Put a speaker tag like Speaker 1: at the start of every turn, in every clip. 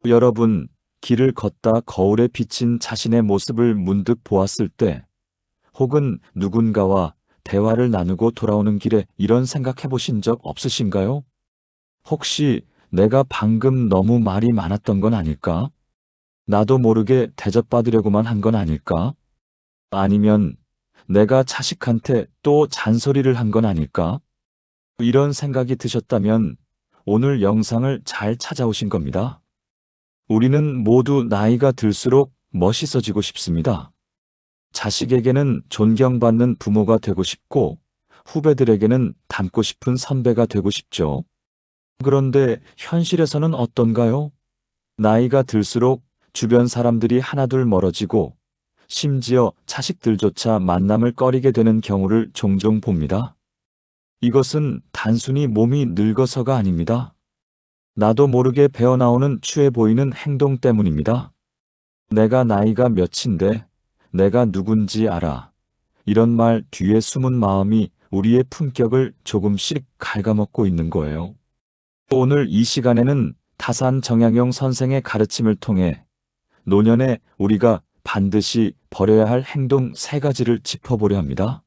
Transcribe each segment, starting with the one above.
Speaker 1: 여러분, 길을 걷다 거울에 비친 자신의 모습을 문득 보았을 때, 혹은 누군가와 대화를 나누고 돌아오는 길에 이런 생각해 보신 적 없으신가요? 혹시 내가 방금 너무 말이 많았던 건 아닐까? 나도 모르게 대접받으려고만 한 건 아닐까? 아니면 내가 자식한테 또 잔소리를 한 건 아닐까? 이런 생각이 드셨다면 오늘 영상을 잘 찾아오신 겁니다. 우리는 모두 나이가 들수록 멋있어지고 싶습니다. 자식에게는 존경받는 부모가 되고 싶고, 후배들에게는 닮고 싶은 선배가 되고 싶죠. 그런데 현실에서는 어떤가요? 나이가 들수록 주변 사람들이 하나둘 멀어지고, 심지어 자식들조차 만남을 꺼리게 되는 경우를 종종 봅니다. 이것은 단순히 몸이 늙어서가 아닙니다. 나도 모르게 배어나오는 추해 보이는 행동 때문입니다. 내가 나이가 몇인데 내가 누군지 알아. 이런 말 뒤에 숨은 마음이 우리의 품격을 조금씩 갉아먹고 있는 거예요. 오늘 이 시간에는 타산 정약용 선생의 가르침을 통해 노년에 우리가 반드시 버려야 할 행동 3가지를 짚어보려 합니다.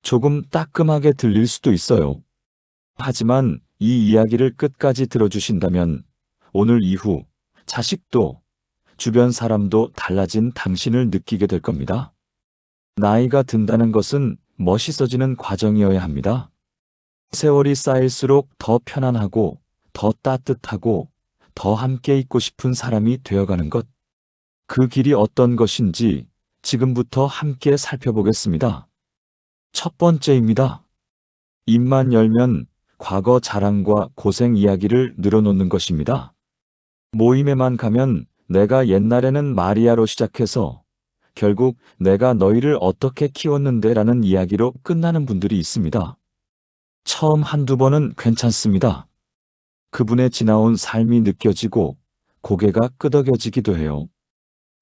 Speaker 1: 조금 따끔하게 들릴 수도 있어요. 하지만 이 이야기를 끝까지 들어주신다면 오늘 이후 자식도 주변 사람도 달라진 당신을 느끼게 될 겁니다. 나이가 든다는 것은 멋있어지는 과정이어야 합니다. 세월이 쌓일수록 더 편안하고 더 따뜻하고 더 함께 있고 싶은 사람이 되어가는 것. 그 길이 어떤 것인지 지금부터 함께 살펴보겠습니다. 첫 번째입니다. 입만 열면 과거 자랑과 고생 이야기를 늘어놓는 것입니다. 모임에만 가면 내가 옛날에는 마리아로 시작해서 결국 내가 너희를 어떻게 키웠는데 라는 이야기로 끝나는 분들이 있습니다. 처음 한두 번은 괜찮습니다. 그분의 지나온 삶이 느껴지고 고개가 끄덕여지기도 해요.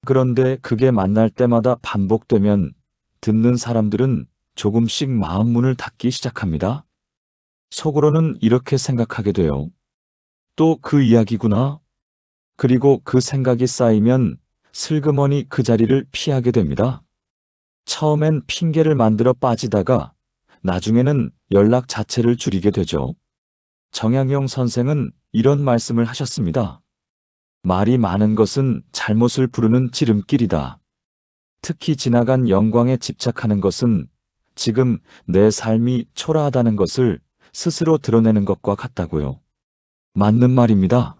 Speaker 1: 그런데 그게 만날 때마다 반복되면 듣는 사람들은 조금씩 마음 문을 닫기 시작합니다. 속으로는 이렇게 생각하게 돼요. 또 그 이야기구나. 그리고 그 생각이 쌓이면 슬그머니 그 자리를 피하게 됩니다. 처음엔 핑계를 만들어 빠지다가 나중에는 연락 자체를 줄이게 되죠. 정약용 선생은 이런 말씀을 하셨습니다. 말이 많은 것은 잘못을 부르는 지름길이다. 특히 지나간 영광에 집착하는 것은 지금 내 삶이 초라하다는 것을 스스로 드러내는 것과 같다고요. 맞는 말입니다.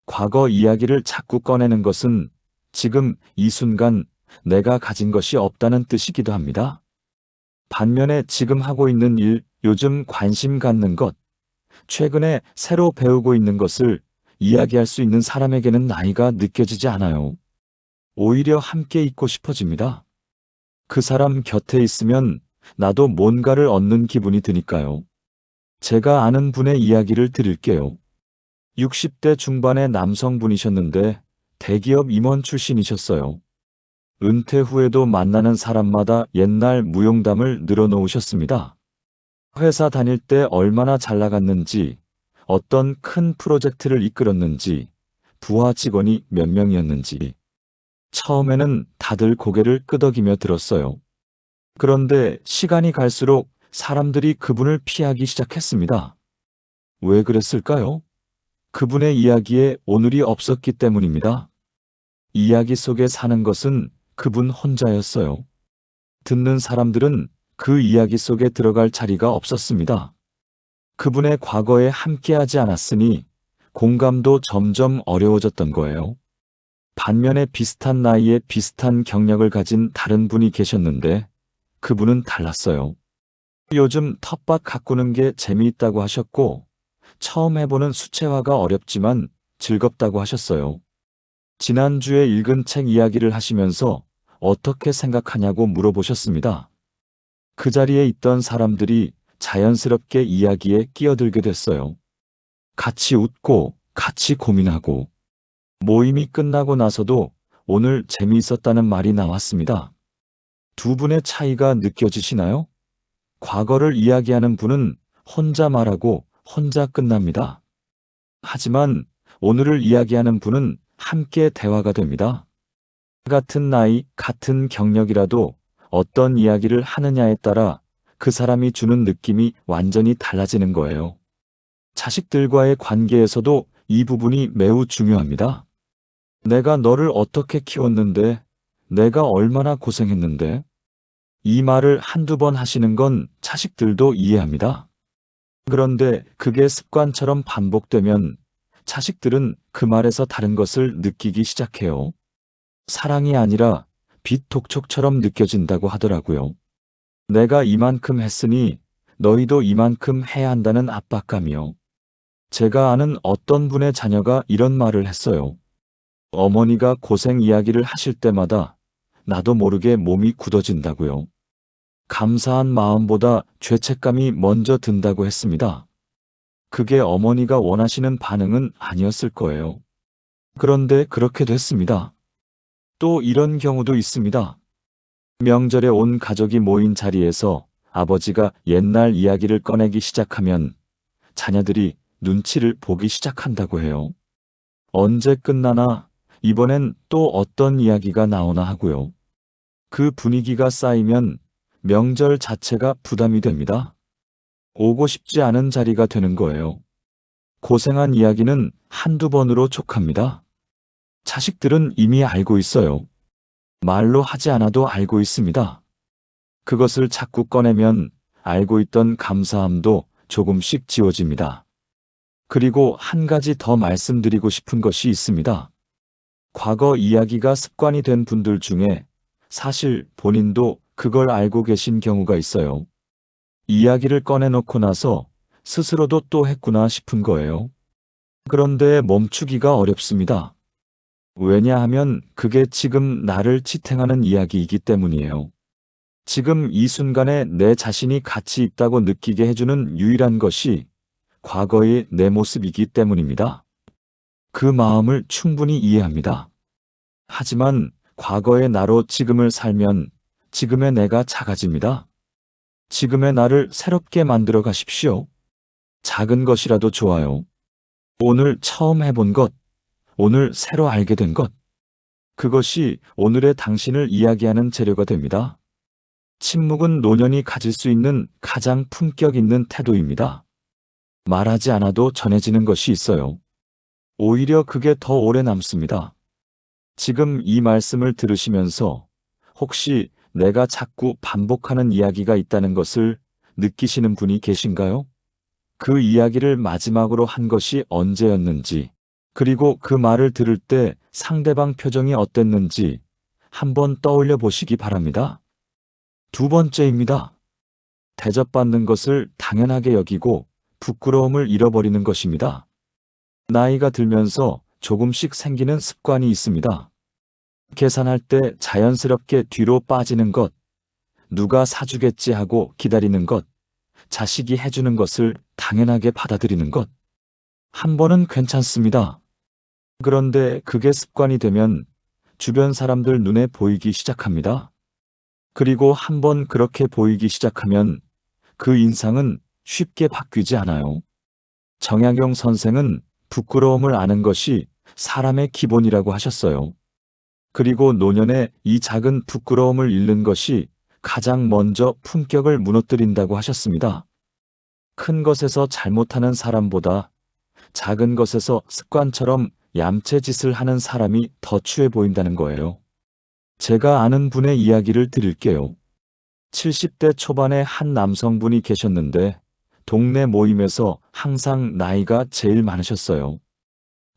Speaker 1: 과거 이야기를 자꾸 꺼내는 것은 지금 이 순간 내가 가진 것이 없다는 뜻이기도 합니다. 반면에 지금 하고 있는 일, 요즘 관심 갖는 것, 최근에 새로 배우고 있는 것을 이야기할 수 있는 사람에게는 나이가 느껴지지 않아요. 오히려 함께 있고 싶어집니다. 그 사람 곁에 있으면 나도 뭔가를 얻는 기분이 드니까요. 제가 아는 분의 이야기를 드릴게요. 60대 중반의 남성분이셨는데 대기업 임원 출신이셨어요. 은퇴 후에도 만나는 사람마다 옛날 무용담을 늘어놓으셨습니다. 회사 다닐 때 얼마나 잘 나갔는지, 어떤 큰 프로젝트를 이끌었는지, 부하 직원이 몇 명이었는지. 처음에는 다들 고개를 끄덕이며 들었어요. 그런데 시간이 갈수록 사람들이 그분을 피하기 시작했습니다. 왜 그랬을까요? 그분의 이야기에 오늘이 없었기 때문입니다. 이야기 속에 사는 것은 그분 혼자였어요. 듣는 사람들은 그 이야기 속에 들어갈 자리가 없었습니다. 그분의 과거에 함께하지 않았으니 공감도 점점 어려워졌던 거예요. 반면에 비슷한 나이에 비슷한 경력을 가진 다른 분이 계셨는데 그분은 달랐어요. 요즘 텃밭 가꾸는 게 재미있다고 하셨고 처음 해보는 수채화가 어렵지만 즐겁다고 하셨어요. 지난주에 읽은 책 이야기를 하시면서 어떻게 생각하냐고 물어보셨습니다. 그 자리에 있던 사람들이 자연스럽게 이야기에 끼어들게 됐어요. 같이 웃고 같이 고민하고 모임이 끝나고 나서도 오늘 재미있었다는 말이 나왔습니다. 두 분의 차이가 느껴지시나요? 과거를 이야기하는 분은 혼자 말하고 혼자 끝납니다. 하지만 오늘을 이야기하는 분은 함께 대화가 됩니다. 같은 나이, 같은 경력이라도 어떤 이야기를 하느냐에 따라 그 사람이 주는 느낌이 완전히 달라지는 거예요. 자식들과의 관계에서도 이 부분이 매우 중요합니다. 내가 너를 어떻게 키웠는데, 내가 얼마나 고생했는데, 이 말을 한두 번 하시는 건 자식들도 이해합니다. 그런데 그게 습관처럼 반복되면 자식들은 그 말에서 다른 것을 느끼기 시작해요. 사랑이 아니라 빚독촉처럼 느껴진다고 하더라고요. 내가 이만큼 했으니 너희도 이만큼 해야 한다는 압박감이요. 제가 아는 어떤 분의 자녀가 이런 말을 했어요. 어머니가 고생 이야기를 하실 때마다 나도 모르게 몸이 굳어진다고요. 감사한 마음보다 죄책감이 먼저 든다고 했습니다. 그게 어머니가 원하시는 반응은 아니었을 거예요. 그런데 그렇게 됐습니다. 또 이런 경우도 있습니다. 명절에 온 가족이 모인 자리에서 아버지가 옛날 이야기를 꺼내기 시작하면 자녀들이 눈치를 보기 시작한다고 해요. 언제 끝나나, 이번엔 또 어떤 이야기가 나오나 하고요. 그 분위기가 쌓이면 명절 자체가 부담이 됩니다. 오고 싶지 않은 자리가 되는 거예요. 고생한 이야기는 한두 번으로 족합니다. 자식들은 이미 알고 있어요. 말로 하지 않아도 알고 있습니다. 그것을 자꾸 꺼내면 알고 있던 감사함도 조금씩 지워집니다. 그리고 한 가지 더 말씀드리고 싶은 것이 있습니다. 과거 이야기가 습관이 된 분들 중에 사실 본인도 그걸 알고 계신 경우가 있어요. 이야기를 꺼내놓고 나서 스스로도 또 했구나 싶은 거예요. 그런데 멈추기가 어렵습니다. 왜냐하면 그게 지금 나를 지탱하는 이야기이기 때문이에요. 지금 이 순간에 내 자신이 가치 있다고 느끼게 해주는 유일한 것이 과거의 내 모습이기 때문입니다. 그 마음을 충분히 이해합니다. 하지만 과거의 나로 지금을 살면 지금의 내가 작아집니다. 지금의 나를 새롭게 만들어 가십시오. 작은 것이라도 좋아요. 오늘 처음 해본 것, 오늘 새로 알게 된 것, 그것이 오늘의 당신을 이야기하는 재료가 됩니다. 침묵은 노년이 가질 수 있는 가장 품격 있는 태도입니다. 말하지 않아도 전해지는 것이 있어요. 오히려 그게 더 오래 남습니다. 지금 이 말씀을 들으시면서 혹시 내가 자꾸 반복하는 이야기가 있다는 것을 느끼시는 분이 계신가요? 그 이야기를 마지막으로 한 것이 언제였는지, 그리고 그 말을 들을 때 상대방 표정이 어땠는지 한번 떠올려 보시기 바랍니다. 두 번째입니다. 대접받는 것을 당연하게 여기고 부끄러움을 잃어버리는 것입니다. 나이가 들면서 조금씩 생기는 습관이 있습니다. 계산할 때 자연스럽게 뒤로 빠지는 것, 누가 사주겠지 하고 기다리는 것, 자식이 해주는 것을 당연하게 받아들이는 것. 한 번은 괜찮습니다. 그런데 그게 습관이 되면 주변 사람들 눈에 보이기 시작합니다. 그리고 한 번 그렇게 보이기 시작하면 그 인상은 쉽게 바뀌지 않아요. 정약용 선생은 부끄러움을 아는 것이 사람의 기본이라고 하셨어요. 그리고 노년에 이 작은 부끄러움을 잃는 것이 가장 먼저 품격을 무너뜨린다고 하셨습니다. 큰 것에서 잘못하는 사람보다 작은 것에서 습관처럼 얌체 짓을 하는 사람이 더 추해 보인다는 거예요. 제가 아는 분의 이야기를 드릴게요. 70대 초반의 한 남성분이 계셨는데 동네 모임에서 항상 나이가 제일 많으셨어요.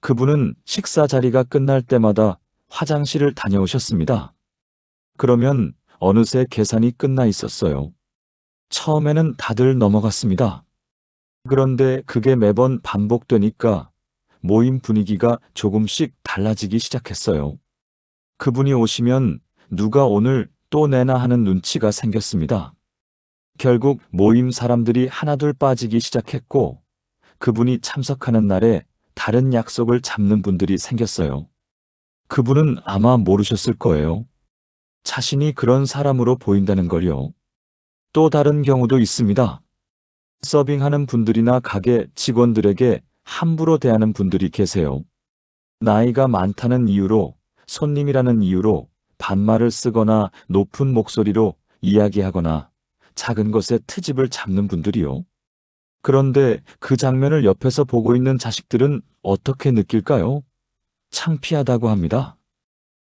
Speaker 1: 그분은 식사 자리가 끝날 때마다 화장실을 다녀오셨습니다. 그러면 어느새 계산이 끝나 있었어요. 처음에는 다들 넘어갔습니다. 그런데 그게 매번 반복되니까 모임 분위기가 조금씩 달라지기 시작했어요. 그분이 오시면 누가 오늘 또 내나 하는 눈치가 생겼습니다. 결국 모임 사람들이 하나둘 빠지기 시작했고 그분이 참석하는 날에 다른 약속을 잡는 분들이 생겼어요. 그분은 아마 모르셨을 거예요. 자신이 그런 사람으로 보인다는 걸요. 또 다른 경우도 있습니다. 서빙하는 분들이나 가게 직원들에게 함부로 대하는 분들이 계세요. 나이가 많다는 이유로, 손님이라는 이유로 반말을 쓰거나 높은 목소리로 이야기하거나 작은 것에 트집을 잡는 분들이요. 그런데 그 장면을 옆에서 보고 있는 자식들은 어떻게 느낄까요? 창피하다고 합니다.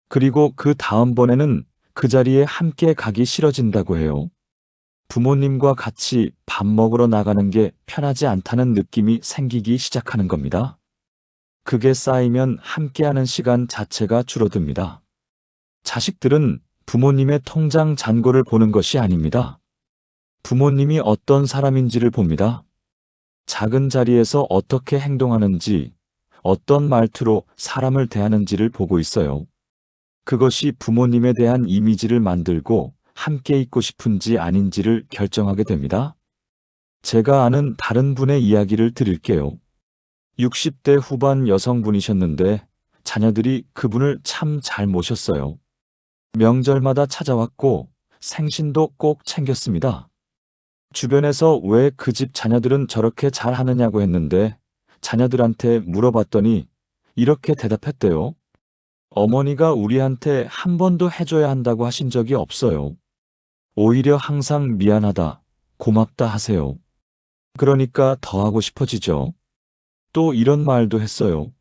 Speaker 1: 그리고 그 다음번에는 그 자리에 함께 가기 싫어진다고 해요. 부모님과 같이 밥 먹으러 나가는 게 편하지 않다는 느낌이 생기기 시작하는 겁니다. 그게 쌓이면 함께하는 시간 자체가 줄어듭니다. 자식들은 부모님의 통장 잔고를 보는 것이 아닙니다. 부모님이 어떤 사람인지를 봅니다. 작은 자리에서 어떻게 행동하는지, 어떤 말투로 사람을 대하는지를 보고 있어요. 그것이 부모님에 대한 이미지를 만들고 함께 있고 싶은지 아닌지를 결정하게 됩니다. 제가 아는 다른 분의 이야기를 드릴게요. 60대 후반 여성분이셨는데 자녀들이 그분을 참 잘 모셨어요. 명절마다 찾아왔고 생신도 꼭 챙겼습니다. 주변에서 왜 그 집 자녀들은 저렇게 잘하느냐고 했는데 자녀들한테 물어봤더니 이렇게 대답했대요. 어머니가 우리한테 한 번도 해줘야 한다고 하신 적이 없어요. 오히려 항상 미안하다, 고맙다 하세요. 그러니까 더 하고 싶어지죠. 또 이런 말도 했어요.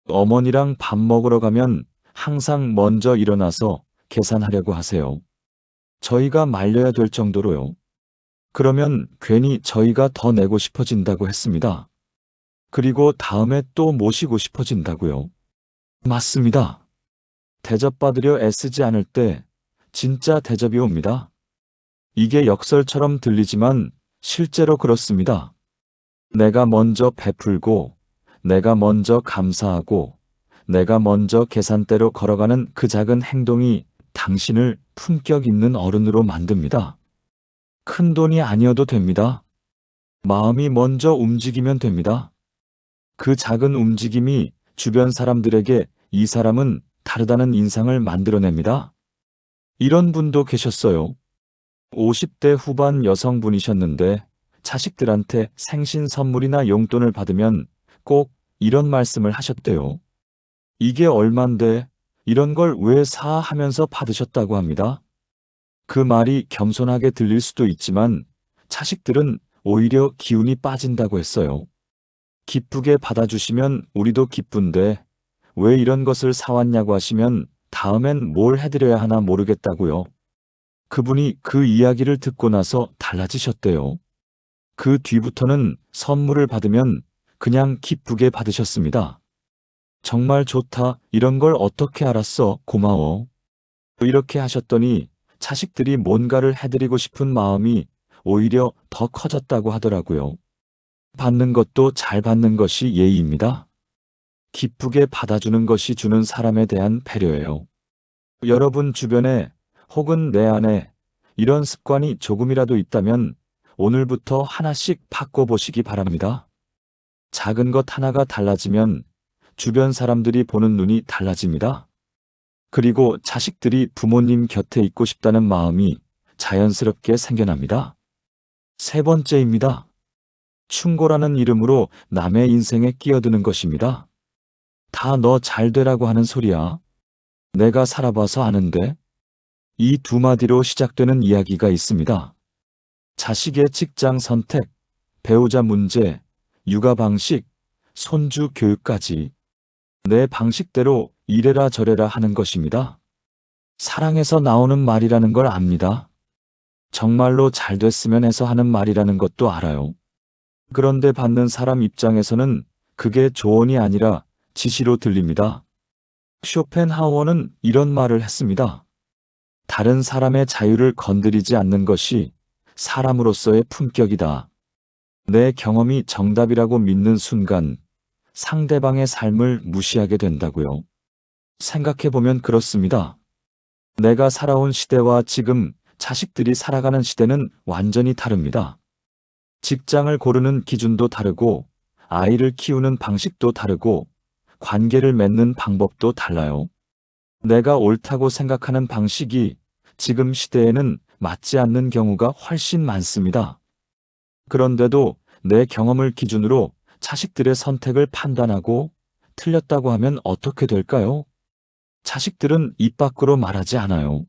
Speaker 1: 어머니랑 밥 먹으러 가면 항상 먼저 일어나서 계산하려고 하세요. 저희가 말려야 될 정도로요. 그러면 괜히 저희가 더 내고 싶어진다고 했습니다. 그리고 다음에 또 모시고 싶어진다고요. 맞습니다. 대접받으려 애쓰지 않을 때 진짜 대접이 옵니다. 이게 역설처럼 들리지만 실제로 그렇습니다. 내가 먼저 베풀고, 내가 먼저 감사하고, 내가 먼저 계산대로 걸어가는 그 작은 행동이 당신을 품격 있는 어른으로 만듭니다. 큰 돈이 아니어도 됩니다. 마음이 먼저 움직이면 됩니다. 그 작은 움직임이 주변 사람들에게 이 사람은 다르다는 인상을 만들어냅니다. 이런 분도 계셨어요. 50대 후반 여성분이셨는데 자식들한테 생신 선물이나 용돈을 받으면 꼭 이런 말씀을 하셨대요. 이게 얼만데 이런 걸 왜 사 하면서 받으셨다고 합니다. 그 말이 겸손하게 들릴 수도 있지만 자식들은 오히려 기운이 빠진다고 했어요. 기쁘게 받아주시면 우리도 기쁜데 왜 이런 것을 사왔냐고 하시면 다음엔 뭘 해드려야 하나 모르겠다고요. 그분이 그 이야기를 듣고 나서 달라지셨대요. 그 뒤부터는 선물을 받으면 그냥 기쁘게 받으셨습니다. 정말 좋다. 이런 걸 어떻게 알았어? 고마워. 이렇게 하셨더니 자식들이 뭔가를 해드리고 싶은 마음이 오히려 더 커졌다고 하더라고요. 받는 것도 잘 받는 것이 예의입니다. 기쁘게 받아주는 것이 주는 사람에 대한 배려예요. 여러분 주변에 혹은 내 안에 이런 습관이 조금이라도 있다면 오늘부터 하나씩 바꿔보시기 바랍니다. 작은 것 하나가 달라지면 주변 사람들이 보는 눈이 달라집니다. 그리고 자식들이 부모님 곁에 있고 싶다는 마음이 자연스럽게 생겨납니다. 세 번째입니다. 충고라는 이름으로 남의 인생에 끼어드는 것입니다. 다 너 잘 되라고 하는 소리야. 내가 살아봐서 아는데. 이 두 마디로 시작되는 이야기가 있습니다. 자식의 직장 선택, 배우자 문제, 육아 방식, 손주 교육까지 내 방식대로 이래라 저래라 하는 것입니다. 사랑해서 나오는 말이라는 걸 압니다. 정말로 잘 됐으면 해서 하는 말이라는 것도 알아요. 그런데 받는 사람 입장에서는 그게 조언이 아니라 지시로 들립니다. 쇼펜하우어는 이런 말을 했습니다. 다른 사람의 자유를 건드리지 않는 것이 사람으로서의 품격이다. 내 경험이 정답이라고 믿는 순간 상대방의 삶을 무시하게 된다고요. 생각해보면 그렇습니다. 내가 살아온 시대와 지금 자식들이 살아가는 시대는 완전히 다릅니다. 직장을 고르는 기준도 다르고 아이를 키우는 방식도 다르고 관계를 맺는 방법도 달라요. 내가 옳다고 생각하는 방식이 지금 시대에는 맞지 않는 경우가 훨씬 많습니다. 그런데도 내 경험을 기준으로 자식들의 선택을 판단하고 틀렸다고 하면 어떻게 될까요? 자식들은 입 밖으로 말하지 않아요.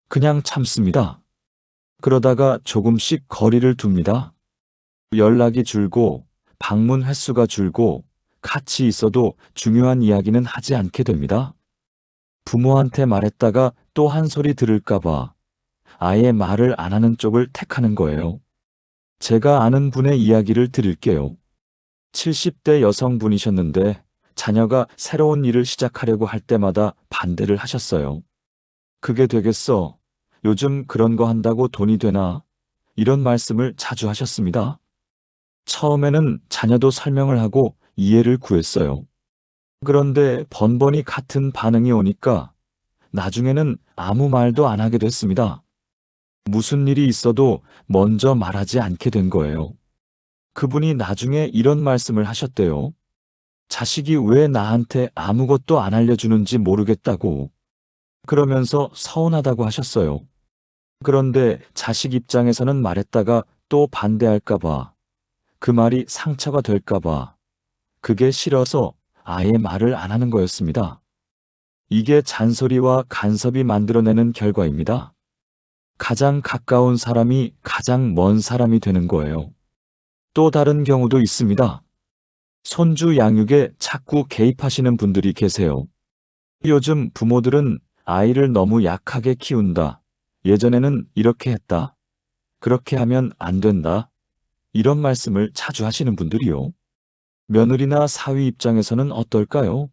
Speaker 1: 그냥 참습니다. 그러다가 조금씩 거리를 둡니다. 연락이 줄고 방문 횟수가 줄고 같이 있어도 중요한 이야기는 하지 않게 됩니다. 부모한테 말했다가 또 한 소리 들을까봐 아예 말을 안 하는 쪽을 택하는 거예요. 제가 아는 분의 이야기를 드릴게요. 70대 여성분이셨는데 자녀가 새로운 일을 시작하려고 할 때마다 반대를 하셨어요. 그게 되겠어? 요즘 그런 거 한다고 돈이 되나? 이런 말씀을 자주 하셨습니다. 처음에는 자녀도 설명을 하고 이해를 구했어요. 그런데 번번이 같은 반응이 오니까 나중에는 아무 말도 안 하게 됐습니다. 무슨 일이 있어도 먼저 말하지 않게 된 거예요. 그분이 나중에 이런 말씀을 하셨대요. 자식이 왜 나한테 아무것도 안 알려주는지 모르겠다고. 그러면서 서운하다고 하셨어요. 그런데 자식 입장에서는 말했다가 또 반대할까봐, 그 말이 상처가 될까봐, 그게 싫어서 아예 말을 안 하는 거였습니다. 이게 잔소리와 간섭이 만들어내는 결과입니다. 가장 가까운 사람이 가장 먼 사람이 되는 거예요. 또 다른 경우도 있습니다. 손주 양육에 자꾸 개입하시는 분들이 계세요. 요즘 부모들은 아이를 너무 약하게 키운다. 예전에는 이렇게 했다. 그렇게 하면 안 된다. 이런 말씀을 자주 하시는 분들이요. 며느리나 사위 입장에서는 어떨까요?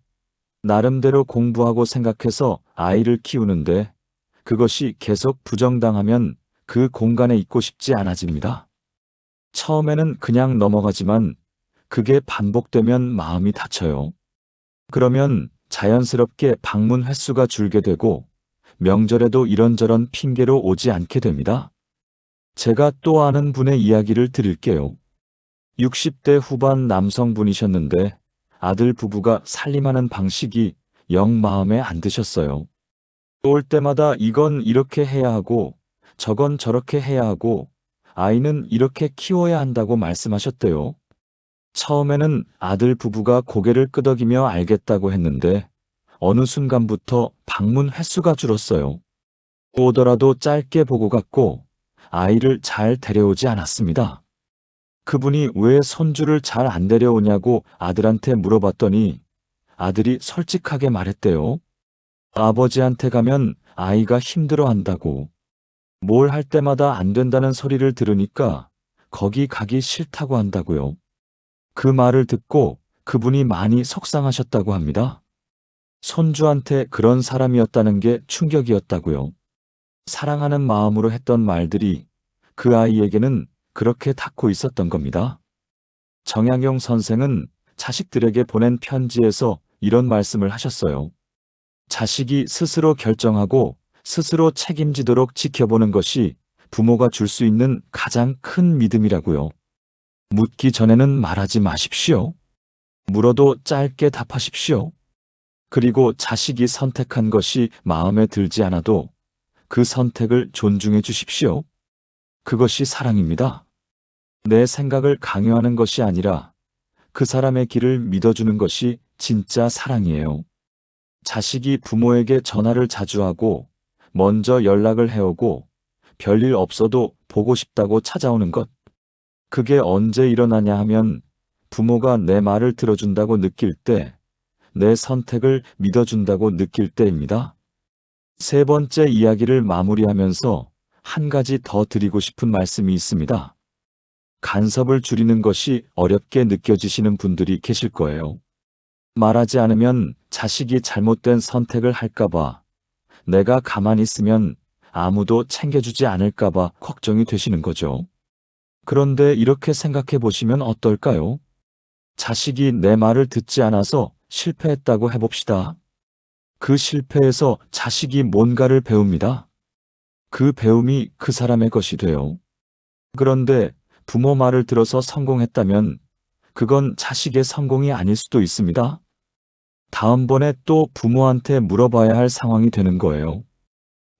Speaker 1: 나름대로 공부하고 생각해서 아이를 키우는데 그것이 계속 부정당하면 그 공간에 있고 싶지 않아집니다. 처음에는 그냥 넘어가지만 그게 반복되면 마음이 다쳐요. 그러면 자연스럽게 방문 횟수가 줄게 되고 명절에도 이런저런 핑계로 오지 않게 됩니다. 제가 또 아는 분의 이야기를 드릴게요. 60대 후반 남성분이셨는데 아들 부부가 살림하는 방식이 영 마음에 안 드셨어요. 올 때마다 이건 이렇게 해야 하고 저건 저렇게 해야 하고 아이는 이렇게 키워야 한다고 말씀하셨대요. 처음에는 아들 부부가 고개를 끄덕이며 알겠다고 했는데 어느 순간부터 방문 횟수가 줄었어요. 오더라도 짧게 보고 갔고 아이를 잘 데려오지 않았습니다. 그분이 왜 손주를 잘 안 데려오냐고 아들한테 물어봤더니 아들이 솔직하게 말했대요. 아버지한테 가면 아이가 힘들어한다고. 뭘 할 때마다 안 된다는 소리를 들으니까 거기 가기 싫다고 한다고요. 그 말을 듣고 그분이 많이 속상하셨다고 합니다. 손주한테 그런 사람이었다는 게 충격이었다고요. 사랑하는 마음으로 했던 말들이 그 아이에게는 그렇게 닿고 있었던 겁니다. 정약용 선생은 자식들에게 보낸 편지에서 이런 말씀을 하셨어요. 자식이 스스로 결정하고 스스로 책임지도록 지켜보는 것이 부모가 줄 수 있는 가장 큰 믿음이라고요. 묻기 전에는 말하지 마십시오. 물어도 짧게 답하십시오. 그리고 자식이 선택한 것이 마음에 들지 않아도 그 선택을 존중해 주십시오. 그것이 사랑입니다. 내 생각을 강요하는 것이 아니라 그 사람의 길을 믿어주는 것이 진짜 사랑이에요. 자식이 부모에게 전화를 자주 하고 먼저 연락을 해오고 별일 없어도 보고 싶다고 찾아오는 것. 그게 언제 일어나냐 하면 부모가 내 말을 들어준다고 느낄 때, 내 선택을 믿어준다고 느낄 때입니다. 세 번째 이야기를 마무리하면서 한 가지 더 드리고 싶은 말씀이 있습니다. 간섭을 줄이는 것이 어렵게 느껴지시는 분들이 계실 거예요. 말하지 않으면 자식이 잘못된 선택을 할까봐, 내가 가만히 있으면 아무도 챙겨주지 않을까봐 걱정이 되시는 거죠. 그런데 이렇게 생각해 보시면 어떨까요? 자식이 내 말을 듣지 않아서 실패했다고 해봅시다. 그 실패에서 자식이 뭔가를 배웁니다. 그 배움이 그 사람의 것이 돼요. 그런데 부모 말을 들어서 성공했다면 그건 자식의 성공이 아닐 수도 있습니다. 다음번에 또 부모한테 물어봐야 할 상황이 되는 거예요.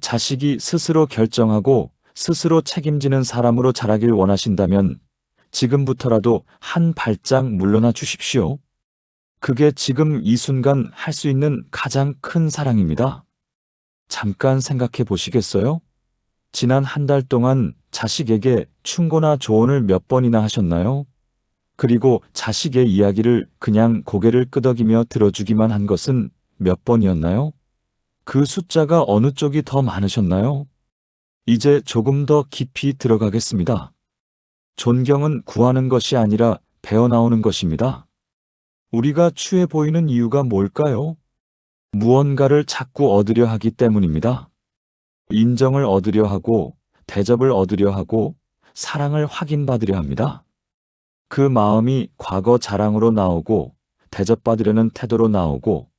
Speaker 1: 자식이 스스로 결정하고 스스로 책임지는 사람으로 자라길 원하신다면 지금부터라도 한 발짝 물러나 주십시오. 그게 지금 이 순간 할 수 있는 가장 큰 사랑입니다. 잠깐 생각해 보시겠어요? 지난 한 달 동안 자식에게 충고나 조언을 몇 번이나 하셨나요? 그리고 자식의 이야기를 그냥 고개를 끄덕이며 들어주기만 한 것은 몇 번이었나요? 그 숫자가 어느 쪽이 더 많으셨나요? 이제 조금 더 깊이 들어가겠습니다. 존경은 구하는 것이 아니라 배어나오는 것입니다. 우리가 추해 보이는 이유가 뭘까요? 무언가를 자꾸 얻으려 하기 때문입니다. 인정을 얻으려 하고, 대접을 얻으려 하고, 사랑을 확인받으려 합니다. 그 마음이 과거 자랑으로 나오고, 대접받으려는 태도로 나오고,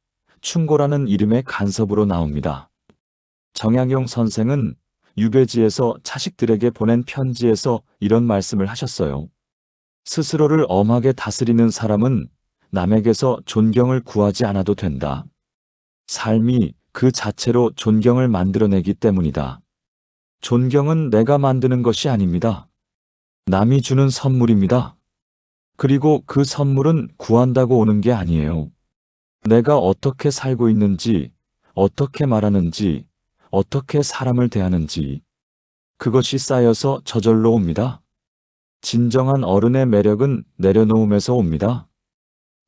Speaker 1: 충고라는 이름의 간섭으로 나옵니다. 정약용 선생은 유배지에서 자식들에게 보낸 편지에서 이런 말씀을 하셨어요. 스스로를 엄하게 다스리는 사람은 남에게서 존경을 구하지 않아도 된다. 삶이 그 자체로 존경을 만들어내기 때문이다. 존경은 내가 만드는 것이 아닙니다. 남이 주는 선물입니다. 그리고 그 선물은 구한다고 오는 게 아니에요. 내가 어떻게 살고 있는지, 어떻게 말하는지, 어떻게 사람을 대하는지, 그것이 쌓여서 저절로 옵니다. 진정한 어른의 매력은 내려놓음에서 옵니다.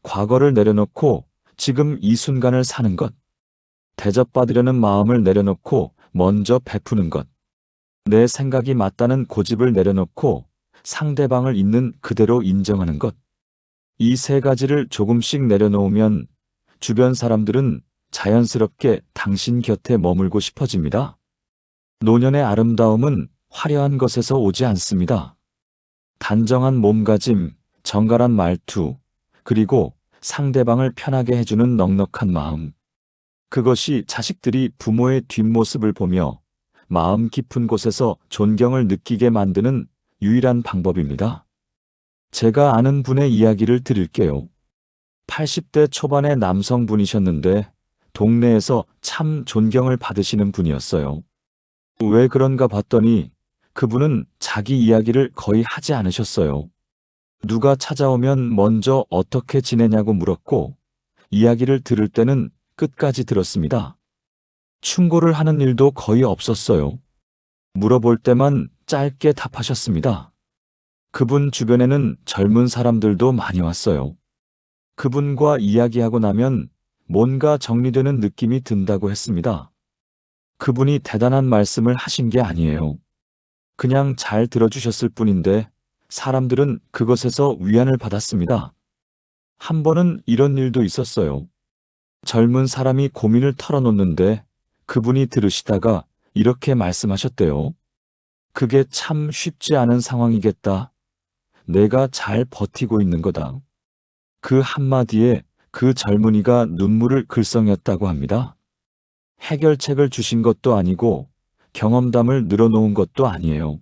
Speaker 1: 과거를 내려놓고 지금 이 순간을 사는 것, 대접받으려는 마음을 내려놓고 먼저 베푸는 것, 내 생각이 맞다는 고집을 내려놓고 상대방을 있는 그대로 인정하는 것, 이 세 가지를 조금씩 내려놓으면 주변 사람들은 자연스럽게 당신 곁에 머물고 싶어집니다. 노년의 아름다움은 화려한 것에서 오지 않습니다. 단정한 몸가짐, 정갈한 말투, 그리고 상대방을 편하게 해주는 넉넉한 마음. 그것이 자식들이 부모의 뒷모습을 보며 마음 깊은 곳에서 존경을 느끼게 만드는 유일한 방법입니다. 제가 아는 분의 이야기를 드릴게요. 80대 초반의 남성분이셨는데 동네에서 참 존경을 받으시는 분이었어요. 왜 그런가 봤더니 그분은 자기 이야기를 거의 하지 않으셨어요. 누가 찾아오면 먼저 어떻게 지내냐고 물었고 이야기를 들을 때는 끝까지 들었습니다. 충고를 하는 일도 거의 없었어요. 물어볼 때만 짧게 답하셨습니다. 그분 주변에는 젊은 사람들도 많이 왔어요. 그분과 이야기하고 나면 뭔가 정리되는 느낌이 든다고 했습니다. 그분이 대단한 말씀을 하신 게 아니에요. 그냥 잘 들어주셨을 뿐인데 사람들은 그것에서 위안을 받았습니다. 한 번은 이런 일도 있었어요. 젊은 사람이 고민을 털어놓는데 그분이 들으시다가 이렇게 말씀하셨대요. 그게 참 쉽지 않은 상황이겠다. 내가 잘 버티고 있는 거다. 그 한마디에 그 젊은이가 눈물을 글썽였다고 합니다. 해결책을 주신 것도 아니고 경험담을 늘어놓은 것도 아니에요.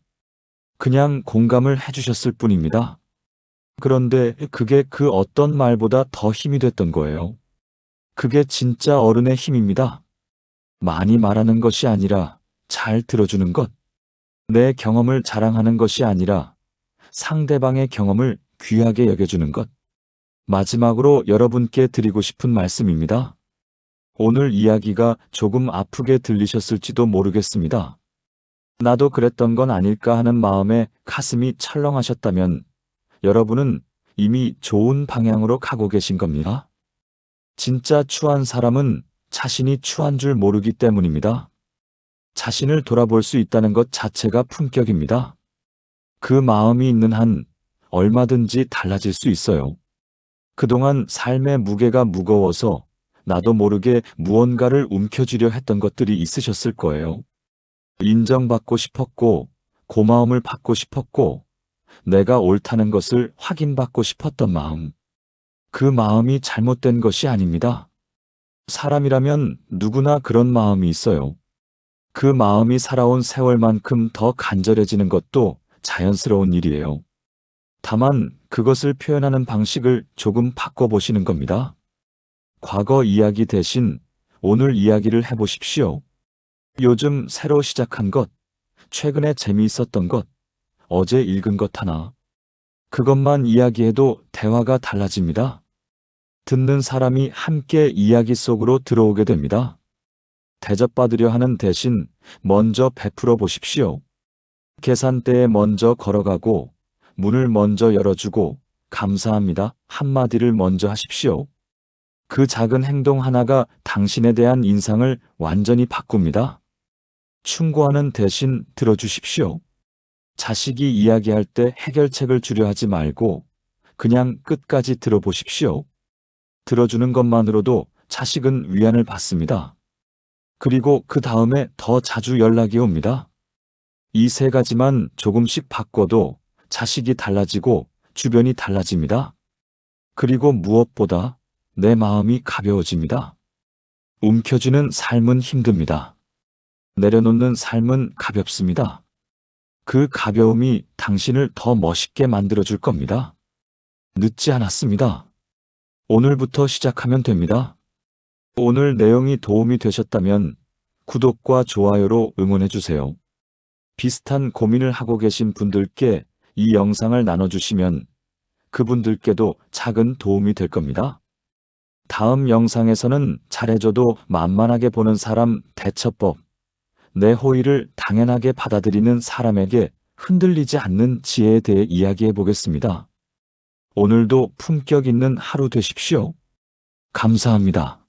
Speaker 1: 그냥 공감을 해주셨을 뿐입니다. 그런데 그게 그 어떤 말보다 더 힘이 됐던 거예요. 그게 진짜 어른의 힘입니다. 많이 말하는 것이 아니라 잘 들어주는 것. 내 경험을 자랑하는 것이 아니라 상대방의 경험을 귀하게 여겨주는 것. 마지막으로 여러분께 드리고 싶은 말씀입니다. 오늘 이야기가 조금 아프게 들리셨을지도 모르겠습니다. 나도 그랬던 건 아닐까 하는 마음에 가슴이 철렁하셨다면 여러분은 이미 좋은 방향으로 가고 계신 겁니다. 진짜 추한 사람은 자신이 추한 줄 모르기 때문입니다. 자신을 돌아볼 수 있다는 것 자체가 품격입니다. 그 마음이 있는 한 얼마든지 달라질 수 있어요. 그동안 삶의 무게가 무거워서 나도 모르게 무언가를 움켜쥐려 했던 것들이 있으셨을 거예요. 인정받고 싶었고, 고마움을 받고 싶었고, 내가 옳다는 것을 확인받고 싶었던 마음. 그 마음이 잘못된 것이 아닙니다. 사람이라면 누구나 그런 마음이 있어요. 그 마음이 살아온 세월만큼 더 간절해지는 것도 자연스러운 일이에요. 다만 그것을 표현하는 방식을 조금 바꿔보시는 겁니다. 과거 이야기 대신 오늘 이야기를 해보십시오. 요즘 새로 시작한 것, 최근에 재미있었던 것, 어제 읽은 것 하나. 그것만 이야기해도 대화가 달라집니다. 듣는 사람이 함께 이야기 속으로 들어오게 됩니다. 대접받으려 하는 대신 먼저 베풀어 보십시오. 계산대에 먼저 걸어가고 문을 먼저 열어주고 감사합니다 한마디를 먼저 하십시오. 그 작은 행동 하나가 당신에 대한 인상을 완전히 바꿉니다. 충고하는 대신 들어주십시오. 자식이 이야기할 때 해결책을 주려 하지 말고 그냥 끝까지 들어보십시오. 들어주는 것만으로도 자식은 위안을 받습니다. 그리고 그 다음에 더 자주 연락이 옵니다. 이 세 가지만 조금씩 바꿔도 자식이 달라지고 주변이 달라집니다. 그리고 무엇보다 내 마음이 가벼워집니다. 움켜쥐는 삶은 힘듭니다. 내려놓는 삶은 가볍습니다. 그 가벼움이 당신을 더 멋있게 만들어줄 겁니다. 늦지 않았습니다. 오늘부터 시작하면 됩니다. 오늘 내용이 도움이 되셨다면 구독과 좋아요로 응원해주세요. 비슷한 고민을 하고 계신 분들께 이 영상을 나눠주시면 그분들께도 작은 도움이 될 겁니다. 다음 영상에서는 잘해줘도 만만하게 보는 사람 대처법, 내 호의를 당연하게 받아들이는 사람에게 흔들리지 않는 지혜에 대해 이야기해 보겠습니다. 오늘도 품격 있는 하루 되십시오. 감사합니다.